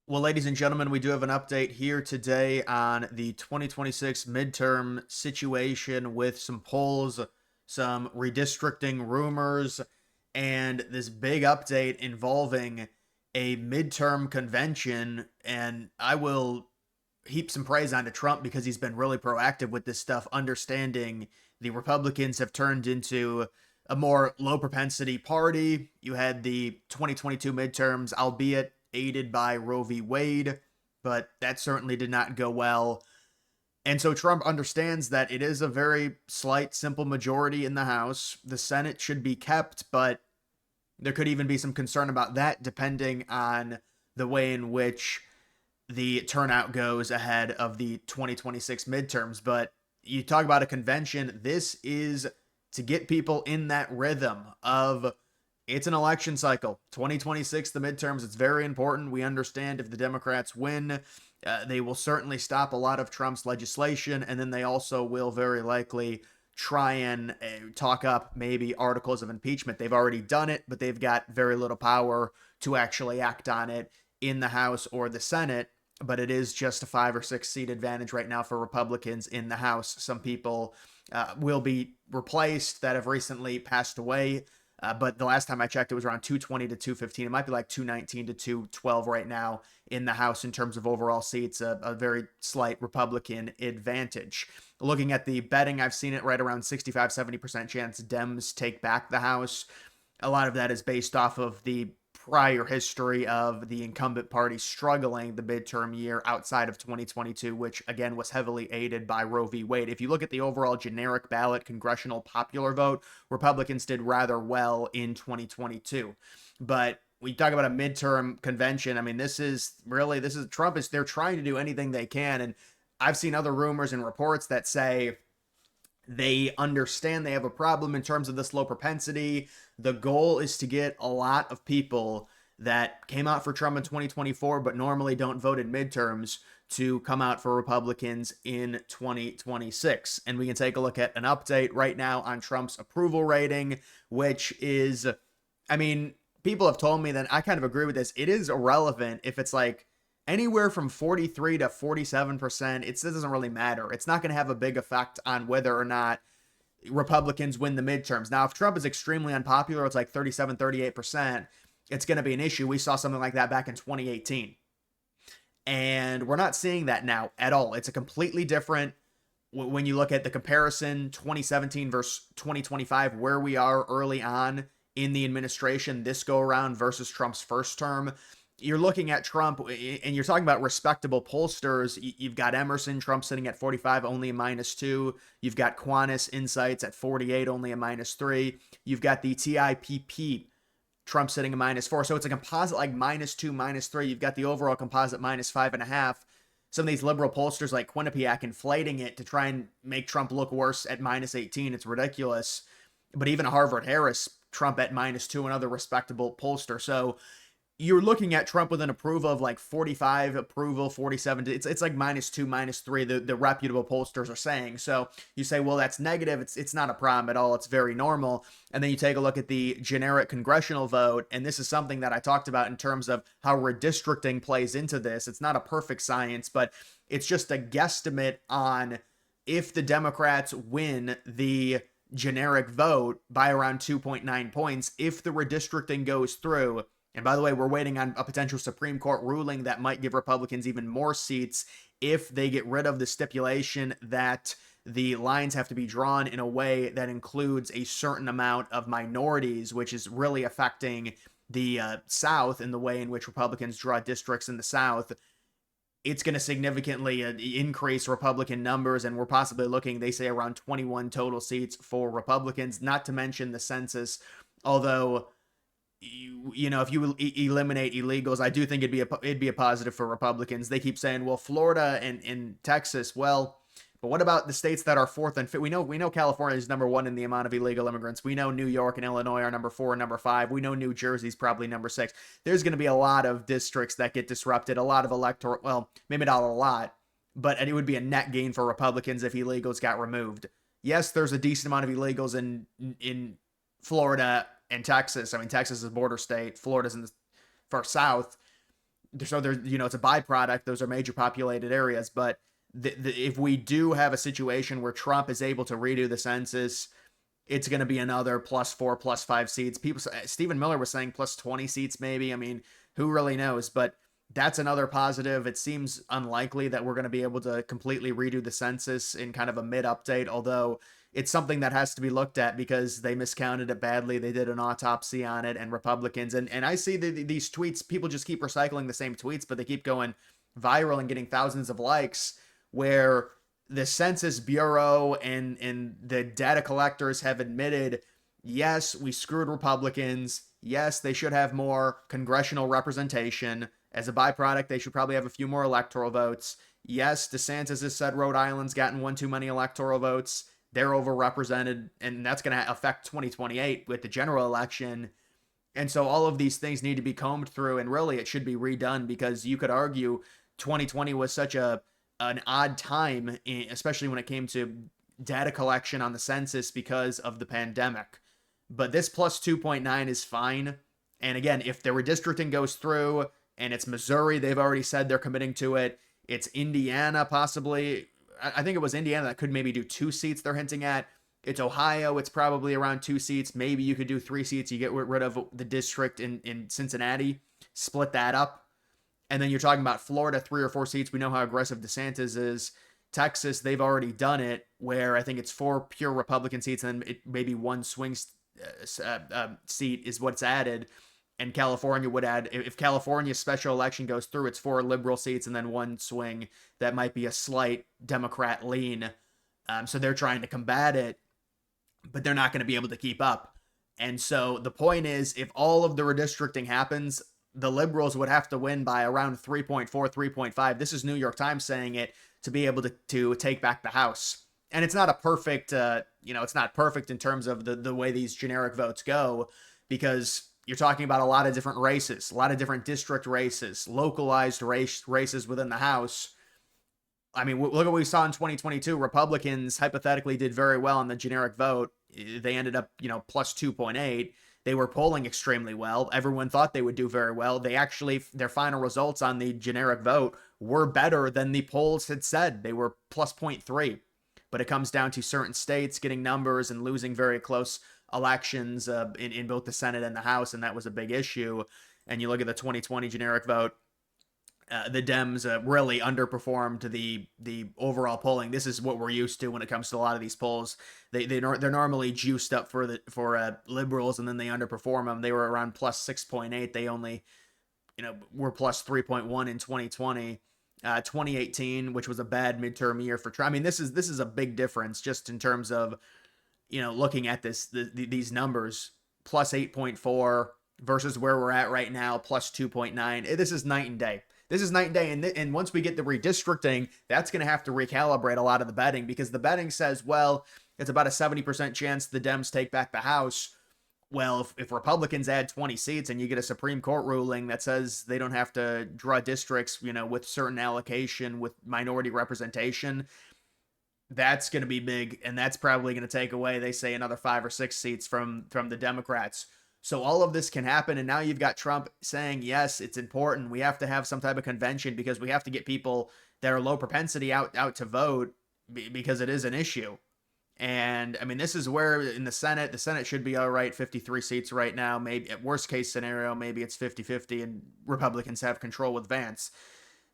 Well, ladies and gentlemen, we do have an update here today on the 2026 midterm situation with some polls, some redistricting rumors, and this big update involving a midterm convention. And I will heap some praise onto Trump because he's been really proactive with this stuff, understanding the Republicans have turned into a more low propensity party. You had the 2022 midterms, albeit aided by Roe v. Wade, but that certainly did not go well. And so Trump understands that it is a very slight, simple majority in the House. The Senate should be kept, but there could even be some concern about that depending on the way in which the turnout goes ahead of the 2026 midterms. But you talk about a convention, this is to get people in that rhythm of it's an election cycle. 2026, the midterms, it's very important. We understand if the Democrats win, they will certainly stop a lot of Trump's legislation, and then they also will very likely try and talk up maybe articles of impeachment. They've already done it, but they've got very little power to actually act on it in the House or the Senate. But it is just a 5 or 6 seat advantage right now for Republicans in the House. Some people will be replaced that have recently passed away. But the last time I checked, it was around 220 to 215. It might be like 219 to 212 right now in the House in terms of overall seats, a very slight Republican advantage. Looking at the betting, I've seen it right around 65-70% chance Dems take back the House. A lot of that is based off of the prior history of the incumbent party struggling the midterm year outside of 2022, which again was heavily aided by Roe v. Wade. If you look at the overall generic ballot congressional popular vote, Republicans did rather well in 2022. But we talk about a midterm convention. I mean, this is Trump is they're trying to do anything they can. And I've seen other rumors and reports that say they understand they have a problem in terms of this low propensity. The goal is to get a lot of people that came out for Trump in 2024 but normally don't vote in midterms to come out for Republicans in 2026. And we can take a look at an update right now on Trump's approval rating, which is, I mean, people have told me that I kind of agree with this. It is irrelevant if it's like anywhere from 43 to 47%. It doesn't really matter. It's not going to have a big effect on whether or not Republicans win the midterms. Now, if Trump is extremely unpopular, it's like 37, 38%, it's going to be an issue. We saw something like that back in 2018. And we're not seeing that now at all. It's a completely different, when you look at the comparison 2017 versus 2025, where we are early on in the administration this go around versus Trump's first term. You're looking at Trump and you're talking about respectable pollsters. You've got Emerson, Trump sitting at 45, only a -2. You've got Quantis Insights at 48, only a -3. You've got the TIPP, Trump sitting a -4. So it's a composite like -2, -3. You've got the overall composite -5.5. Some of these liberal pollsters like Quinnipiac inflating it to try and make Trump look worse at -18. It's ridiculous. But even a Harvard Harris, Trump at -2, another respectable pollster. So you're looking at Trump with an approval of like 45 approval, 47. It's like -2, -3. The reputable pollsters are saying. So you say, well, that's negative. It's not a problem at all. It's very normal. And then you take a look at the generic congressional vote, and this is something that I talked about in terms of how redistricting plays into this. It's not a perfect science, but it's just a guesstimate on if the Democrats win the generic vote by around 2.9 points, if the redistricting goes through. And by the way, we're waiting on a potential Supreme Court ruling that might give Republicans even more seats if they get rid of the stipulation that the lines have to be drawn in a way that includes a certain amount of minorities, which is really affecting the South in the way in which Republicans draw districts in the South. It's going to significantly increase Republican numbers, and we're possibly looking, they say, around 21 total seats for Republicans, not to mention the census. Although if you eliminate illegals, I do think it'd be a positive for Republicans. They keep saying, well, Florida and Texas, well, but what about the states that are fourth and fifth? We know California is #1 in the amount of illegal immigrants. We know New York and Illinois are #4 and #5. We know New Jersey's probably #6. There's going to be a lot of districts that get disrupted, a lot of electoral, well, maybe not a lot, but it would be a net gain for Republicans if illegals got removed. Yes, there's a decent amount of illegals in Florida and Texas. I mean, Texas is a border state. Florida's in the far south. So there's, it's a byproduct. Those are major populated areas. But if we do have a situation where Trump is able to redo the census, it's going to be another +4, +5 seats. People, Stephen Miller was saying +20 seats, maybe. I mean, who really knows? But that's another positive. It seems unlikely that we're going to be able to completely redo the census in kind of a mid update, although it's something that has to be looked at because they miscounted it badly. They did an autopsy on it, and Republicans, and I see these tweets, people just keep recycling the same tweets, but they keep going viral and getting thousands of likes, where the Census Bureau and the data collectors have admitted, yes, we screwed Republicans. Yes, they should have more congressional representation. As a byproduct, they should probably have a few more electoral votes. Yes, DeSantis has said Rhode Island's gotten one too many electoral votes. They're overrepresented, and that's going to affect 2028 with the general election. And so all of these things need to be combed through, and really it should be redone, because you could argue 2020 was such an odd time, especially when it came to data collection on the census because of the pandemic. But this +2.9 is fine. And again, if the redistricting goes through, and it's Missouri, they've already said they're committing to it. It's Indiana, possibly. I think it was Indiana that could maybe do 2 seats, they're hinting at. It's Ohio, it's probably around 2 seats. Maybe you could do 3 seats. You get rid of the district in Cincinnati, split that up. And then you're talking about Florida, 3 or 4 seats. We know how aggressive DeSantis is. Texas, they've already done it, where I think it's 4 pure Republican seats, and then maybe 1 swing seat is what's added. And California would add, if California's special election goes through, it's 4 liberal seats and then 1 swing that might be a slight Democrat lean. So they're trying to combat it, but they're not going to be able to keep up. And so the point is, if all of the redistricting happens, the liberals would have to win by around 3.4, 3.5. This is New York Times saying it, to be able to take back the House. And it's not a perfect, it's not perfect in terms of the way these generic votes go, because you're talking about a lot of different races, a lot of different district races, localized races within the House. I mean, look at what we saw in 2022. Republicans hypothetically did very well on the generic vote. They ended up, +2.8. They were polling extremely well. Everyone thought they would do very well. They actually, their final results on the generic vote were better than the polls had said. They were +0.3. But it comes down to certain states getting numbers and losing very close elections in both the Senate and the House, and that was a big issue. And you look at the 2020 generic vote, the Dems really underperformed the overall polling. This is what we're used to when it comes to a lot of these polls. They're normally juiced up for liberals, and then they underperform them. They were around +6.8. They only were +3.1 in 2020. 2018, which was a bad midterm year for Trump. I mean, this is a big difference just in terms of looking at these numbers. +8.4 versus where we're at right now, +2.9. This is night and day. This is night and day. And once we get the redistricting, that's going to have to recalibrate a lot of the betting, because the betting says, well, it's about a 70% chance the Dems take back the House. Well, if Republicans add 20 seats and you get a Supreme Court ruling that says they don't have to draw districts, with certain allocation, with minority representation, that's going to be big. And that's probably going to take away, they say, another 5 or 6 seats from the Democrats. So all of this can happen. And now you've got Trump saying, yes, it's important. We have to have some type of convention because we have to get people that are low propensity out to vote, because it is an issue. And I mean, this is where in the Senate should be all right, 53 seats right now. Maybe at worst case scenario, maybe it's 50-50 and Republicans have control with Vance.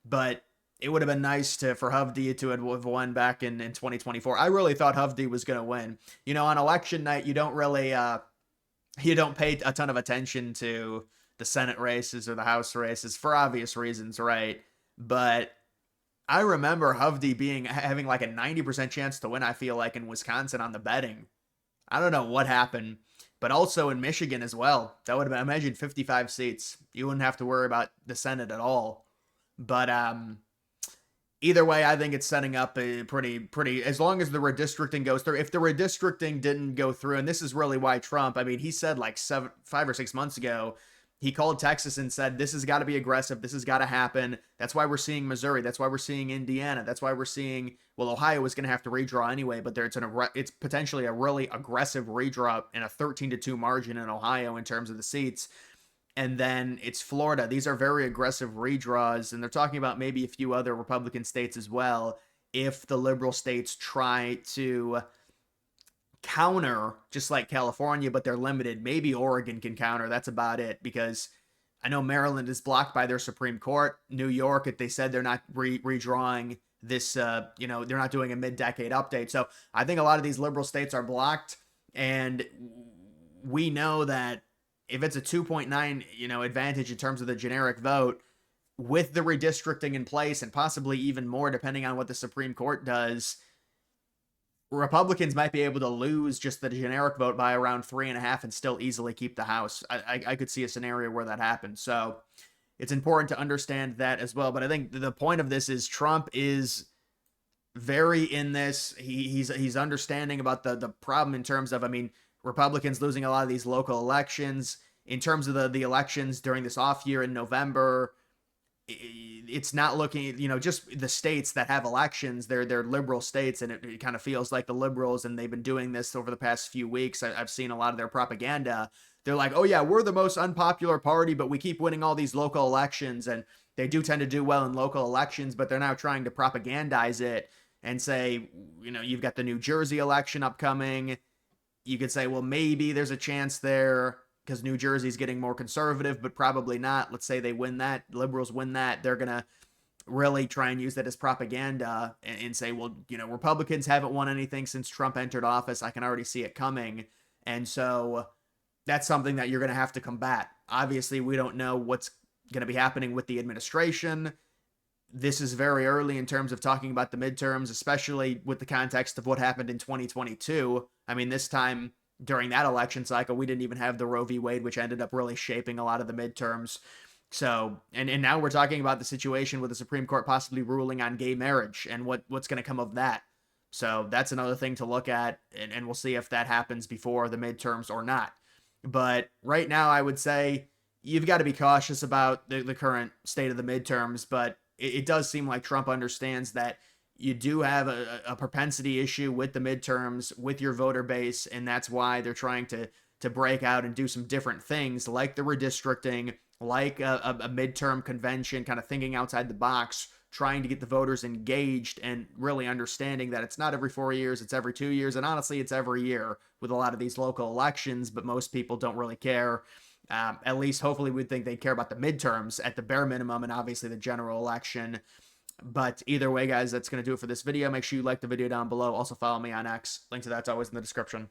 But it would have been nice for Hovde to have won back in 2024. I really thought Hovde was going to win. On election night, you don't really, you don't pay a ton of attention to the Senate races or the House races for obvious reasons, right? But I remember Hovde having like a 90% chance to win, I feel like, in Wisconsin on the betting. I don't know what happened, but also in Michigan as well. That would have been, imagine 55 seats. You wouldn't have to worry about the Senate at all. But either way, I think it's setting up a pretty, as long as the redistricting goes through. If the redistricting didn't go through, and this is really why Trump, I mean, he said like 5 or 6 months ago, he called Texas and said, this has got to be aggressive. This has got to happen. That's why we're seeing Missouri. That's why we're seeing Indiana. That's why we're seeing, well, Ohio is going to have to redraw anyway, but it's potentially a really aggressive redraw in a 13-2 margin in Ohio in terms of the seats. and then it's Florida. These are very aggressive redraws, and they're talking about maybe a few other Republican states as well. If the liberal states try to counter, just like California, but they're limited, maybe Oregon can counter. That's about it, because I know Maryland is blocked by their Supreme Court. New York, if they said they're not redrawing this, they're not doing a mid-decade update. So I think a lot of these liberal states are blocked, and we know that if it's a 2.9, advantage in terms of the generic vote, with the redistricting in place and possibly even more depending on what the Supreme Court does, Republicans might be able to lose just the generic vote by around 3.5 and still easily keep the House. I could see a scenario where that happens. So it's important to understand that as well. But I think the point of this is Trump is very in this. He's understanding about the problem in terms of, Republicans losing a lot of these local elections. In terms of the elections during this off year in November, it's not looking, just the states that have elections, they're liberal states, and it kind of feels like the liberals, and they've been doing this over the past few weeks. I've seen a lot of their propaganda. They're like, oh yeah, we're the most unpopular party, but we keep winning all these local elections, and they do tend to do well in local elections, but they're now trying to propagandize it and say, you've got the New Jersey election upcoming. You could say, well, maybe there's a chance there because New Jersey's getting more conservative, but probably not. Let's say they win that, liberals win that, they're going to really try and use that as propaganda and say, well, Republicans haven't won anything since Trump entered office. I can already see it coming. And so that's something that you're going to have to combat. Obviously, we don't know what's going to be happening with the administration. This is very early in terms of talking about the midterms, especially with the context of what happened in 2022. This time during that election cycle, we didn't even have the Roe v. Wade, which ended up really shaping a lot of the midterms. So, and now we're talking about the situation with the Supreme Court possibly ruling on gay marriage and what's going to come of that. So that's another thing to look at, and we'll see if that happens before the midterms or not. But right now, I would say you've got to be cautious about the current state of the midterms, but it does seem like Trump understands that you do have a propensity issue with the midterms, with your voter base, and that's why they're trying to break out and do some different things like the redistricting, like a midterm convention, kind of thinking outside the box, trying to get the voters engaged and really understanding that it's not every 4 years, it's every 2 years, and honestly, it's every year with a lot of these local elections, but most people don't really care. At least, hopefully, we'd think they'd care about the midterms at the bare minimum, and obviously the general election. But either way, guys, that's going to do it for this video. Make sure you like the video down below. Also, follow me on X. Link to that's always in the description.